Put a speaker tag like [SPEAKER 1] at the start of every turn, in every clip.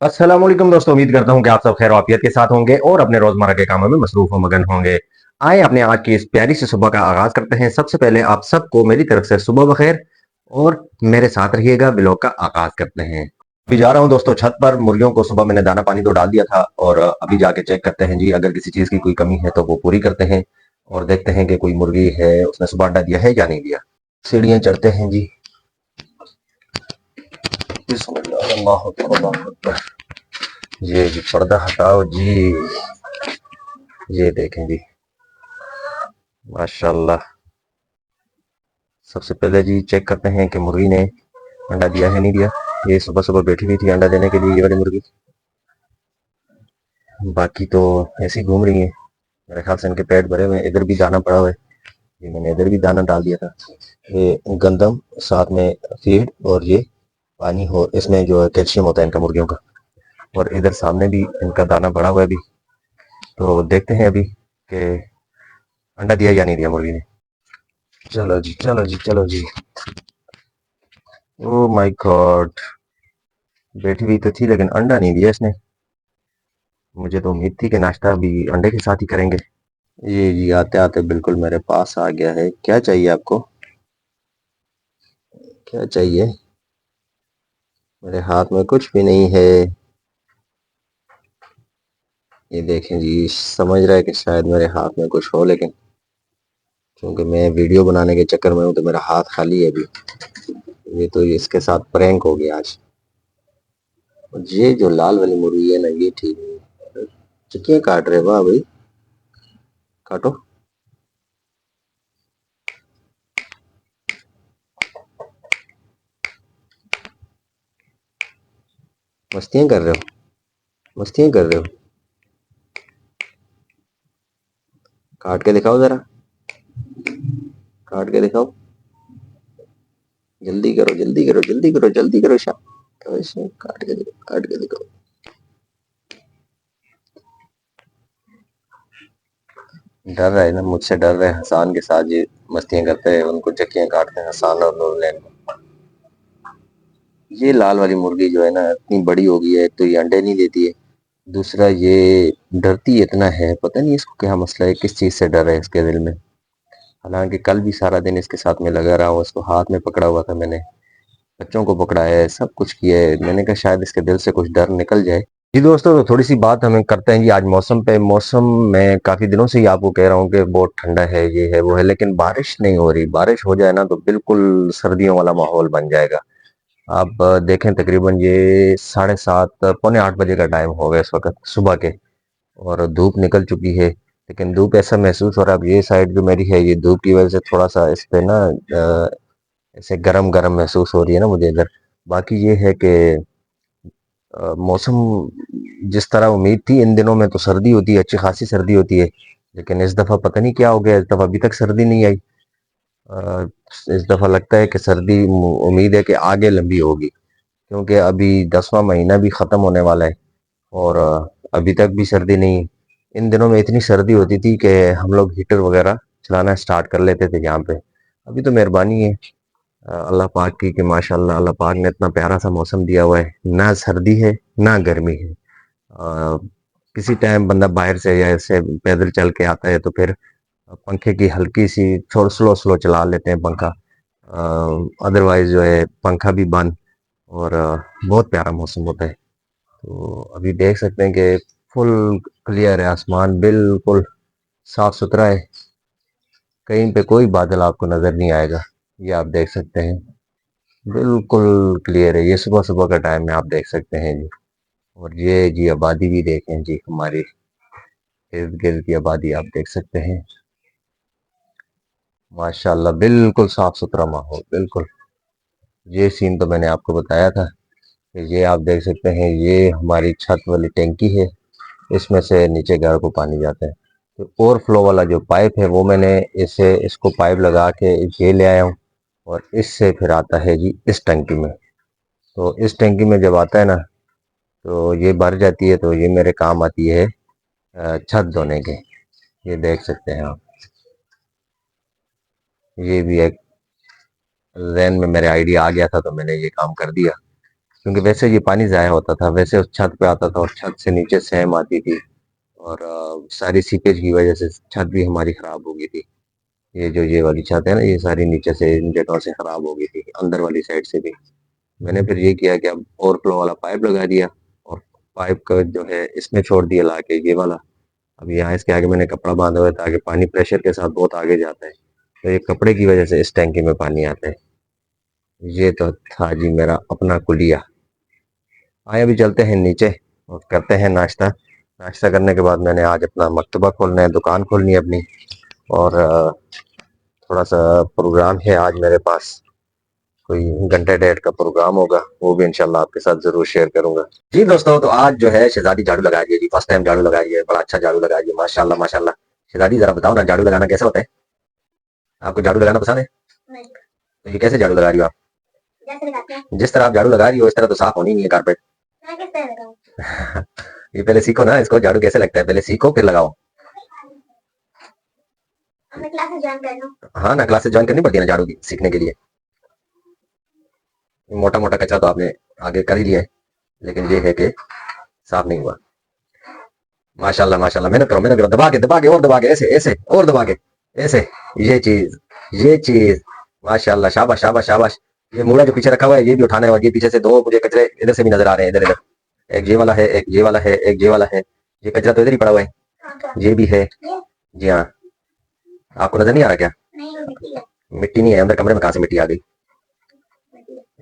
[SPEAKER 1] अस्सलाम वालेकुम दोस्तों, उम्मीद करता हूँ कि आप सब खैर वाफियत के साथ होंगे और अपने रोजमर्रा के कामों में मसरूफ व मगन होंगे। आए अपने आज की इस प्यारी सी सुबह का आगाज करते हैं। सबसे पहले आप सबको मेरी तरफ से सुबह बखैर और मेरे साथ रहिएगा। ब्लॉग का आगाज करते हैं। अभी जा रहा हूँ दोस्तों छत पर। मुर्गियों को सुबह मैंने दाना पानी तो डाल दिया था और अभी जाके चेक करते हैं जी, अगर किसी चीज की कोई कमी है तो वो पूरी करते हैं और देखते हैं कि कोई मुर्गी है उसने सुबह अंडा दिया है या नहीं दिया। सीढ़ियां चढ़ते हैं जी। बिस्मिल्लाह, अल्लाहु अकबर। ये जी पर्दा हटाओ जी। ये देखें जी, माशाल्लाह। सबसे पहले जी चेक करते हैं कि मुर्गी ने अंडा दिया है नहीं दिया। ये सुबह सुबह बैठी हुई थी अंडा देने के लिए, ये वाली मुर्गी। बाकी तो ऐसी घूम रही है। मेरे ख्याल से इनके पेट भरे हुए हैं। इधर भी दाना पड़ा हुआ है। ये मैंने इधर भी दाना डाल दिया था। ये गंदम साथ में फीड और ये पानी हो, इसमें जो है कैल्शियम होता है इनका मुर्गियों का। और इधर सामने भी इनका दाना पड़ा हुआ है अभी। तो देखते हैं अभी कि अंडा दिया या नहीं दिया मुर्गी ने। चलो जी, चलो जी, चलो जी। ओ माय गॉड, बैठी हुई तो थी लेकिन अंडा नहीं दिया इसने। मुझे तो उम्मीद थी कि नाश्ता भी अंडे के साथ ही करेंगे। ये जी आते आते बिल्कुल मेरे पास आ गया है। क्या चाहिए आपको? क्या चाहिए? मेरे हाथ में कुछ भी नहीं है। ये देखें जी, समझ रहा है कि शायद मेरे हाथ में कुछ हो, लेकिन क्योंकि मैं वीडियो बनाने के चक्कर में हूँ तो मेरा हाथ खाली है अभी। ये तो इसके साथ प्रैंक हो गया आज। और ये जो लाल वाली मुर्गी है ना, ये ठीक है। चिक्कियां काट रहे, वाह भाई, काटो। मस्तियां कर रहे हो, मस्तियां कर रहे हो। काट के दिखाओ जरा, काट के दिखाओ। जल्दी करो, जल्दी करो, जल्दी करो, जल्दी करो शाह। तो ऐसे काट के दिखाओ, काट के दिखाओ। डर रहा है ना, मुझसे डर रहे हैं। हसान के साथ ये मस्तियां करते हैं, उनको चक्कियां काटते हैं हसान और नूरलैन। ये लाल वाली मुर्गी जो है ना, इतनी बड़ी हो गई है। एक तो ये अंडे नहीं देती है, दूसरा ये डरती इतना है। पता नहीं इसको क्या मसला है, किस चीज से डर है इसके दिल में। हालांकि कल भी सारा दिन इसके साथ में लगा रहा हूँ, इसको हाथ में पकड़ा हुआ था मैंने, बच्चों को पकड़ा है, सब कुछ किया है। मैंने कहा शायद इसके दिल से कुछ डर निकल जाए। जी दोस्तों, तो थोड़ी सी बात हमें करते हैं जी आज मौसम पे। मौसम मैं काफी दिनों से ही आपको कह रहा हूँ कि बहुत ठंडा है, ये है वो है, लेकिन बारिश नहीं हो रही। बारिश हो जाए ना तो बिल्कुल सर्दियों वाला माहौल बन जाएगा। आप देखें, तकरीबन ये 7:30 पौने 8 बजे का टाइम हो गया इस वक्त सुबह के, और धूप निकल चुकी है। लेकिन धूप ऐसा महसूस हो रहा है, अब ये साइड जो मेरी है, ये धूप की वजह से थोड़ा सा इस पे ना ऐसे गरम गरम महसूस हो रही है ना मुझे इधर। बाकी ये है कि मौसम जिस तरह उम्मीद थी, इन दिनों में तो सर्दी होती है, अच्छी खासी सर्दी होती है। लेकिन इस दफा पता नहीं क्या हो गया, इस दफा अभी तक सर्दी नहीं आई। अ, इस दफा लगता है कि सर्दी उम्मीद है कि आगे लंबी होगी, क्योंकि अभी 10वां महीना भी खत्म होने वाला है और अभी तक भी सर्दी नहीं। इन दिनों में इतनी सर्दी होती थी कि हम लोग हीटर वगैरह चलाना स्टार्ट कर लेते थे यहाँ पे। अभी तो मेहरबानी है अल्लाह पाक की कि माशाल्लाह अल्लाह पाक ने इतना प्यारा सा मौसम दिया हुआ है। ना सर्दी है ना गर्मी है। किसी टाइम बंदा बाहर से या ऐसे पैदल चल के आता है तो फिर पंखे की हल्की सी थोड़ा स्लो स्लो चला लेते हैं पंखा। अदरवाइज जो है पंखा भी बंद। और बहुत प्यारा मौसम होता है। तो अभी देख सकते हैं कि फुल क्लियर है, आसमान बिल्कुल साफ सुथरा है। कहीं पे कोई बादल आपको नजर नहीं आएगा। ये आप देख सकते हैं, बिल्कुल क्लियर है। ये सुबह सुबह का टाइम है, आप देख सकते हैं जी। और ये जी आबादी भी देखें जी, हमारी इर्द गिर्द की आबादी आप देख सकते हैं। माशाल्लाह, बिल्कुल साफ सुथरा माहौल, बिल्कुल। ये सीन तो मैंने आपको बताया था कि ये आप देख सकते हैं, ये हमारी छत वाली टैंकी है। इसमें से नीचे घर को पानी जाता है। तो ओवरफ्लो वाला जो पाइप है वो मैंने इसे इसको पाइप लगा के ये ले आया हूँ, और इससे फिर आता है जी इस टंकी में। तो इस टंकी में जब आता है ना, तो ये भर जाती है, तो ये मेरे काम आती है छत धोने के। ये देख सकते हैं आप। ये भी एक जहन में मेरे आइडिया आ गया था तो मैंने ये काम कर दिया। क्योंकि वैसे ये पानी ज़ाया होता था, वैसे उस छत पे आता था और छत से नीचे सैम आती थी और सारी सीपेज की वजह से छत भी हमारी खराब हो गई थी। ये वाली छत है ना, ये सारी नीचे से इन जगहों से खराब हो गई थी, अंदर वाली साइड से भी। मैंने फिर ये किया कि अब ओवरफ्लो वाला पाइप लगा दिया और पाइप का जो है इसमें छोड़ दिया ला के ये वाला। अब यहाँ इसके आगे मैंने कपड़ा बांधा हुआ है ताकि पानी प्रेशर के साथ बहुत आगे जाता है, तो ये कपड़े की वजह से इस टैंकी में पानी आता है। ये तो था जी मेरा अपना कुलिया। आए अभी चलते हैं नीचे और करते हैं नाश्ता। नाश्ता करने के बाद मैंने आज अपना मकतबा खोलना है, दुकान खोलनी है अपनी। और थोड़ा सा प्रोग्राम है आज मेरे पास, कोई घंटे डेढ़ का प्रोग्राम होगा, वो भी इंशाल्लाह आपके साथ जरूर शेयर करूंगा। जी दोस्तों, तो आज जो है शहजादी झाड़ू लगा रही है जी, फर्स्ट टाइम झाड़ू लगा रही है, बड़ा अच्छा झाड़ू लगा रही है, माशाल्लाह माशाल्लाह। शहजादी जरा बताओ ना, झाड़ू लगाना कैसा होता है? आपको झाड़ू लगाना पसंद है? नहीं। तो ये कैसे झाड़ू लगा रही हो आप? जैसे लगाते हैं। जिस तरह आप झाड़ू लगा रही हो इस तरह तो साफ होनी नहीं है कारपेट। मैं किस तरह लगाऊं? ये पहले सीखो ना, इसको झाड़ू कैसे लगता है, पहले सीखो फिर लगाओ। मैं क्लासेस ज्वाइन कर लूं? हाँ ना, क्लासेस ज्वाइन करनी पड़ती है ना झाड़ू की सीखने के लिए। मोटा मोटा कचरा तो आपने आगे कर ही लिया है, लेकिन ये है कि साफ नहीं हुआ। माशाल्लाह माशाल्लाह, मेहनत करो, दबा के और दबा के, ऐसे ऐसे और दबा के, ऐसे। ये चीज, ये चीज, माशाल्लाह, शाबाश शाबाश शाबाश। ये मूड़ा जो पीछे रखा हुआ है ये भी उठाना है, और ये पीछे से दो मुझे कचरे इधर से भी नजर आ रहे हैं, इधर इधर। एक ये वाला है, एक ये वाला है, एक ये वाला है। ये कचरा तो इधर ही पड़ा हुआ है, ये भी है। जी हाँ, आपको नजर नहीं आ रहा क्या? नहीं, मिट्टी नहीं है अंदर कमरे में, कहाँ से मिट्टी आ गई?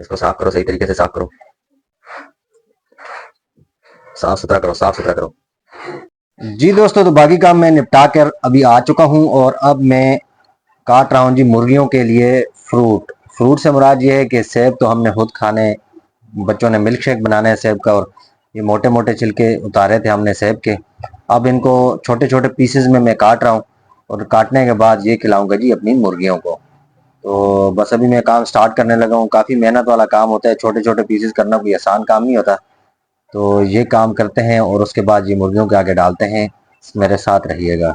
[SPEAKER 1] इसको साफ करो, सही तरीके से साफ करो, साफ सुथरा करो, साफ सुथरा करो। जी दोस्तों, तो बाकी काम मैं निपटा कर अभी आ चुका हूँ और अब मैं काट रहा हूँ जी मुर्गियों के लिए फ्रूट। फ्रूट से मुराद ये है कि सेब तो हमने खुद खाने, बच्चों ने मिल्क शेक बनाना है सेब का, और ये मोटे मोटे छिलके उतारे थे हमने सेब के। अब इनको छोटे छोटे पीसेस में मैं काट रहा हूँ और काटने के बाद ये खिलाऊंगा जी अपनी मुर्गियों को। तो बस अभी मैं काम स्टार्ट करने लगा हूँ, काफ़ी मेहनत वाला काम होता है, छोटे छोटे पीसेस करना कोई आसान काम नहीं होता। तो ये काम करते हैं और उसके बाद ये मुर्गियों के आगे डालते हैं। मेरे साथ रहिएगा।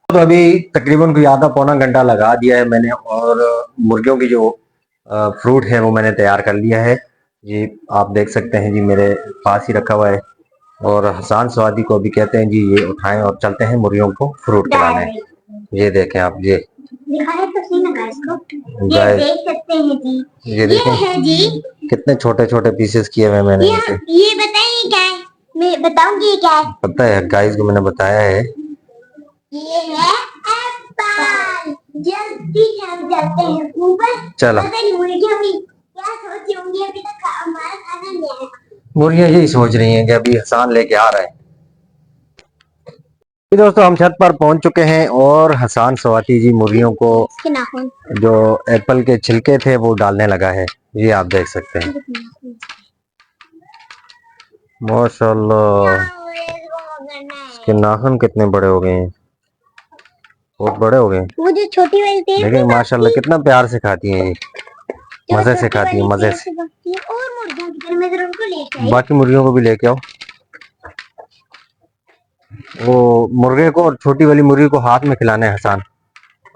[SPEAKER 1] तो अभी तकरीबन कोई आधा पौना घंटा लगा दिया है मैंने, और मुर्गियों की जो फ्रूट है वो मैंने तैयार कर लिया है। ये आप देख सकते हैं जी, मेरे पास ही रखा हुआ है। और हसान स्वादी को भी कहते हैं जी, ये उठाएं और चलते हैं मुर्गियों को फ्रूट खिलाने। ये देखें आप, ये दिखाए तो सही ना गाइस को, ये देख सकते हैं जी, ये है जी, कितने छोटे छोटे पीसेस किए हुए मैंने इसे। ये बताइए क्या है, मैं बताऊंगी क्या है? पता है गाइस को, मैंने बताया है। ये है एप्पल। जल्दी हम जाते हैं ऊपर। चलो। पता नहीं मुर्गियां भी क्या सोच रही होंगी, अभी तक हमारा खाना नहीं आया। मुर्गियां यही सोच रही हैं कि अभी हसान लेके आ रहा है। दोस्तों, हम छत पर पहुंच चुके हैं और हसान स्वाति जी मुर्गियों को जो एप्पल के छिलके थे वो डालने लगा है। ये आप देख सकते हैं, माशाल्लाह इसके नाखून कितने बड़े हो गए हैं, बहुत बड़े हो गए। वो जो छोटी वाली थी देखिए माशाल्लाह कितना प्यार से खाती हैं, ये मजे से खाती है, मजे से। और मुर्गियों की तरह मैं जरूर उनको लेके आई, बाकी मुर्गियों को भी लेके आओ। वो मुर्गे को और छोटी वाली मुर्गी को हाथ में खिलाना है हसान,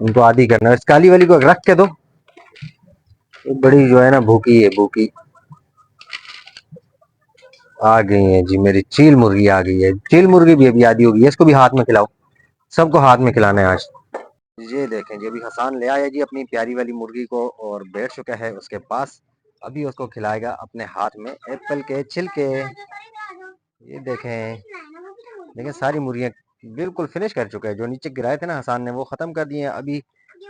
[SPEAKER 1] उनको आदी करना है। इस काली वाली को रख के दो, बड़ी जो है ना भूखी है, भूखी। आ गई है जी मेरी चील मुर्गी, आ गई है चील मुर्गी भी अभी आदी होगी, इसको भी हाथ में खिलाओ, सबको हाथ में खिलाना है आज। ये देखें जी, अभी हसान ले आया जी अपनी प्यारी वाली मुर्गी को और बैठ चुका है उसके पास। अभी उसको खिलाएगा अपने हाथ में एप्पल के छिलके। ये देखें, लेकिन सारी मुर्गियां बिल्कुल फिनिश कर चुके हैं, जो नीचे गिराए थे ना हसान ने वो खत्म कर दिए हैं। अभी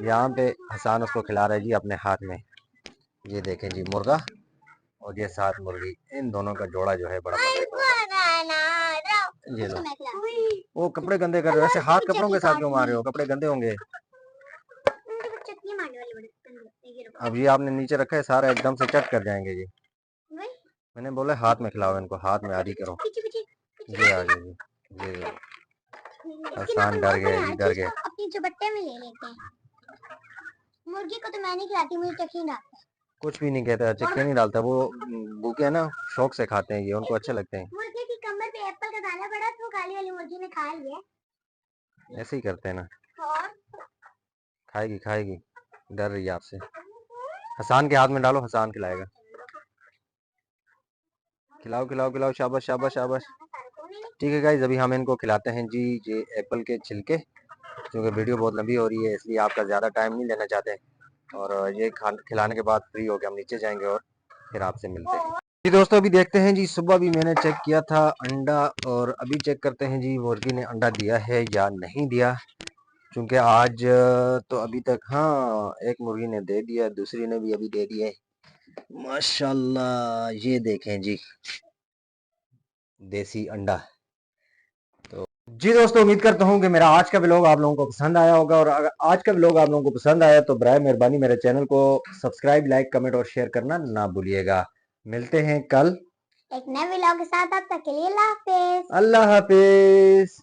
[SPEAKER 1] यहाँ पे हसान उसको खिला रहा है जी अपने हाथ में। ये देखें जी मुर्गा और ये साथ मुर्गी, इन दोनों का जोड़ा जो है बड़ा मजे का होगा। ये लो, वो कपड़े गंदे कर रहे हो, ऐसे हाथ कपड़ों के साथ क्यों मार रहे हो, कपड़े गंदे होंगे। अब ये आपने नीचे रखा है, सारा एकदम से चट कर जाएंगे जी। मैंने बोला हाथ में खिलाओ इनको, हाथ में आदि करो। ये आ गए जी, ये आसान डर गए जी, डर गए। अपनी चुपट्टे में ले लेते हैं। मुर्गी को तो मैं नहीं खिलाती, मुझे चखी डालता है। कुछ भी नहीं कहता, चक्के नहीं डालता, वो भूखे है ना, शौक से खाते हैं ये, उनको अच्छे लगते हैं। मुर्गी की कमर पे एप्पल का दाना पड़ा तो काली वाली मुर्गी ने खा लिया। ऐसे ही करते हैं ना, खाएगी खाएगी, डर रही है आपसे। हसान के हाथ में डालो, हसान खिलाएगा। खिलाओ खिलाओ खिलाओ, शाबाश शाबाश शाबाश। ठीक है गाइज, अभी हम इनको खिलाते हैं जी ये एप्पल के छिलके, क्योंकि वीडियो बहुत लंबी हो रही है इसलिए आपका ज़्यादा टाइम नहीं लेना चाहते। और ये खिलाने के बाद फ्री होकर हम नीचे जाएंगे और फिर आपसे मिलते हैं जी। दोस्तों अभी देखते हैं जी, सुबह भी मैंने चेक किया था अंडा, और अभी चेक करते हैं जी मुर्गी ने अंडा दिया है या नहीं दिया। क्योंकि आज तो अभी तक, हाँ, एक मुर्गी ने दे दिया, दूसरी ने भी अभी दे दिया है माशाल्लाह। ये देखें जी, देसी अंडा। तो जी दोस्तों, उम्मीद करता हूँ कि मेरा आज का व्लॉग आप लोगों को पसंद आया होगा, और अगर आज का व्लॉग आप लोगों को पसंद आया तो बराए मेहरबानी मेरे चैनल को सब्सक्राइब, लाइक, कमेंट और शेयर करना ना भूलिएगा। मिलते हैं कल एक नए व्लॉग के साथ, तब तक के लिए अल्लाह हाफिज। अल्लाह हाफिज।